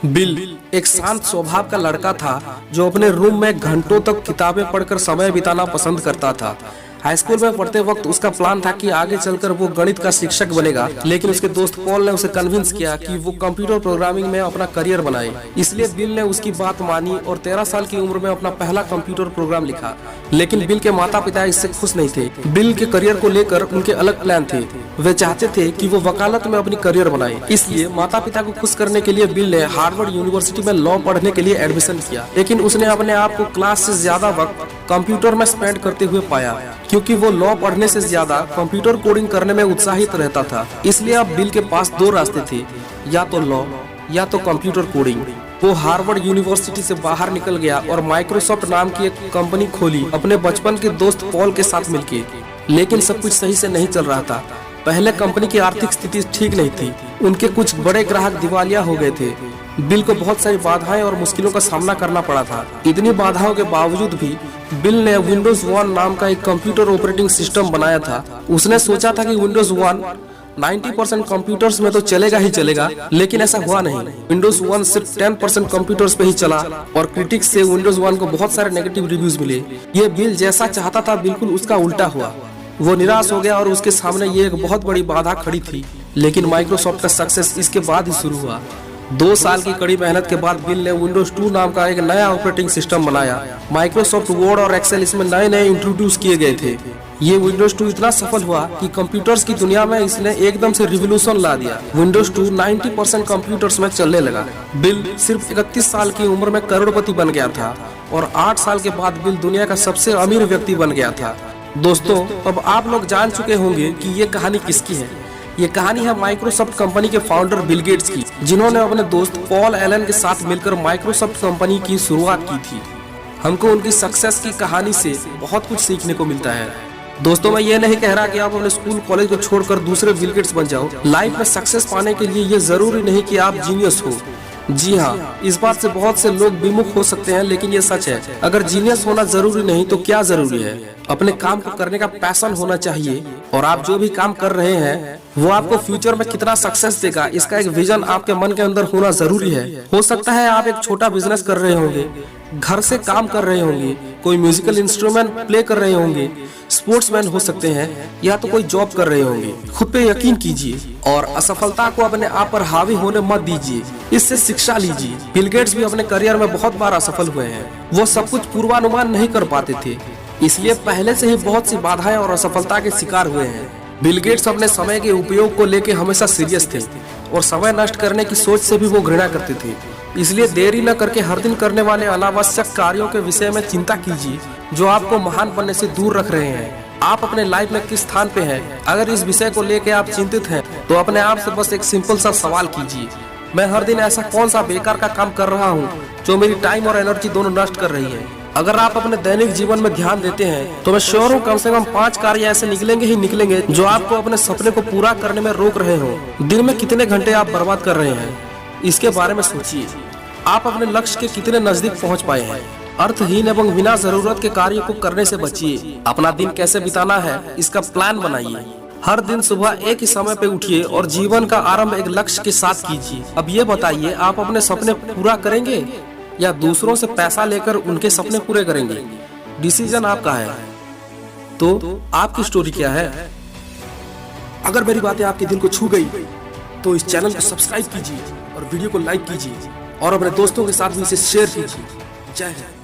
Bill एक शांत स्वभाव का लड़का था जो अपने रूम में घंटों तक किताबें पढ़कर समय बिताना पसंद करता था। हाई स्कूल में पढ़ते वक्त उसका प्लान था कि आगे चलकर वो गणित का शिक्षक बनेगा, लेकिन उसके दोस्त पॉल ने उसे कन्विंस किया कि वो कंप्यूटर प्रोग्रामिंग में अपना करियर बनाए। इसलिए बिल ने उसकी बात मानी और 13 साल की उम्र में अपना पहला कंप्यूटर प्रोग्राम लिखा। लेकिन बिल के माता पिता इससे खुश नहीं थे। बिल के करियर को लेकर उनके अलग प्लान थे। वे चाहते थे कि वो वकालत में अपनी करियर बनाए। इसलिए माता पिता को खुश करने के लिए बिल ने हार्वर्ड यूनिवर्सिटी में लॉ पढ़ने के लिए एडमिशन किया। लेकिन उसने अपने आप को क्लास से ज्यादा वक्त कंप्यूटर में स्पेंड करते हुए पाया, क्योंकि वो लॉ पढ़ने से ज्यादा कंप्यूटर कोडिंग करने में उत्साहित रहता था। इसलिए अब बिल के पास दो रास्ते थे, या तो लॉ या तो कंप्यूटर कोडिंग। वो हार्वर्ड यूनिवर्सिटी से बाहर निकल गया और माइक्रोसॉफ्ट नाम की एक कंपनी खोली अपने बचपन के दोस्त पॉल के साथ मिलकर। लेकिन सब कुछ सही से नहीं चल रहा था। पहले कंपनी की आर्थिक स्थिति ठीक नहीं थी। उनके कुछ बड़े ग्राहक दिवालिया हो गए थे। बिल को बहुत सारी बाधाएं और मुश्किलों का सामना करना पड़ा था। इतनी बाधाओं के बावजूद भी बिल ने विंडोज 1 नाम का एक कंप्यूटर ऑपरेटिंग सिस्टम बनाया था। उसने सोचा था कि विंडोज 1 90% कंप्यूटर्स में तो चलेगा ही चलेगा, लेकिन ऐसा हुआ नहीं। विंडोज 1 सिर्फ 10% कंप्यूटर्स पे ही चला और क्रिटिक्स से विंडोज 1 को बहुत सारे नेगेटिव रिव्यूज मिले। ये बिल जैसा चाहता था बिल्कुल उसका उल्टा हुआ। वो निराश हो गया और उसके सामने ये एक बहुत बड़ी बाधा खड़ी थी। लेकिन माइक्रोसॉफ्ट का सक्सेस इसके बाद ही शुरू हुआ। 2 साल की कड़ी मेहनत के बाद बिल ने विंडोज 2 नाम का एक नया ऑपरेटिंग सिस्टम बनाया। माइक्रोसॉफ्ट वर्ड और एक्सेल इसमें नए इंट्रोड्यूस किए गए थे। ये विंडोज 2 इतना सफल हुआ कि कंप्यूटर्स की दुनिया में इसने एकदम से रिवॉल्यूशन ला दिया। विंडोज 2 90% कंप्यूटर्स में चलने लगा। बिल सिर्फ 31 साल की उम्र में करोड़पति बन गया था और 8 साल के बाद बिल दुनिया का सबसे अमीर व्यक्ति बन गया था। दोस्तों, अब आप लोग जान चुके होंगे कि ये कहानी किसकी है। ये कहानी है माइक्रोसॉफ्ट कंपनी के फाउंडर बिल गेट्स की, जिन्होंने अपने दोस्त पॉल एलन के साथ मिलकर माइक्रोसॉफ्ट कंपनी की शुरुआत की थी। हमको उनकी सक्सेस की कहानी से बहुत कुछ सीखने को मिलता है। दोस्तों, मैं ये नहीं कह रहा कि आप अपने स्कूल कॉलेज को छोड़कर दूसरे बिल गेट्स बन जाओ। लाइफ में सक्सेस पाने के लिए ये जरूरी नहीं कि आप जीनियस हो। जी हाँ, इस बात से बहुत से लोग विमुख हो सकते हैं, लेकिन ये सच है। अगर जीनियस होना जरूरी नहीं तो क्या जरूरी है? अपने काम को करने का पैशन होना चाहिए और आप जो भी काम कर रहे हैं वो आपको फ्यूचर में कितना सक्सेस देगा, इसका एक विजन आपके मन के अंदर होना जरूरी है। हो सकता है आप एक छोटा बिजनेस कर रहे होंगे, घर से काम कर रहे होंगे, कोई म्यूजिकल इंस्ट्रूमेंट प्ले कर रहे होंगे, स्पोर्ट्समैन हो सकते हैं, या तो कोई जॉब कर रहे होंगे। खुद पे यकीन कीजिए और असफलता को अपने आप पर हावी होने मत दीजिए। इससे शिक्षा लीजिए। बिल गेट्स भी अपने करियर में बहुत बार असफल हुए हैं। वो सब कुछ पूर्वानुमान नहीं कर पाते थे, इसलिए पहले से ही बहुत सी बाधाएं और असफलता के शिकार हुए हैं। बिल गेट्स अपने समय के उपयोग को लेकर हमेशा सीरियस थे और समय नष्ट करने की सोच से भी वो घृणा करते थे। इसलिए देरी न करके हर दिन करने वाले अनावश्यक कार्यों के विषय में चिंता कीजिए जो आपको महान बनने से दूर रख रहे हैं। आप अपने लाइफ में किस स्थान पे हैं? अगर इस विषय को लेकर आप चिंतित हैं तो अपने आप से बस एक सिंपल सा सवाल कीजिए, मैं हर दिन ऐसा कौन सा बेकार का काम कर रहा हूँ जो मेरी टाइम और एनर्जी दोनों नष्ट कर रही है? अगर आप अपने दैनिक जीवन में ध्यान देते हैं तो मैं श्योर हूँ कम से कम 5 कार्य ऐसे निकलेंगे जो आपको अपने सपने को पूरा करने में रोक रहे हो। दिन में कितने घंटे आप बर्बाद कर रहे हैं, इसके बारे में सोचिए। आप अपने लक्ष्य के कितने नजदीक पहुँच पाए हैं? अर्थहीन एवं बिना जरूरत के कार्य को करने से बचिए। अपना दिन कैसे बिताना है इसका प्लान बनाइए। हर दिन सुबह एक ही समय पे उठिए और जीवन का आरंभ एक लक्ष्य के साथ कीजिए। अब ये बताइए, आप अपने सपने पूरा करेंगे या दूसरों से पैसा लेकर उनके सपने पूरे करेंगे? डिसीजन आपका है। तो आपकी स्टोरी क्या है? अगर मेरी बातें आपके दिल को छू गई तो इस चैनल को सब्सक्राइब कीजिए और वीडियो को लाइक कीजिए और अपने दोस्तों के साथ भी इसे शेयर कीजिए। जय हिंद।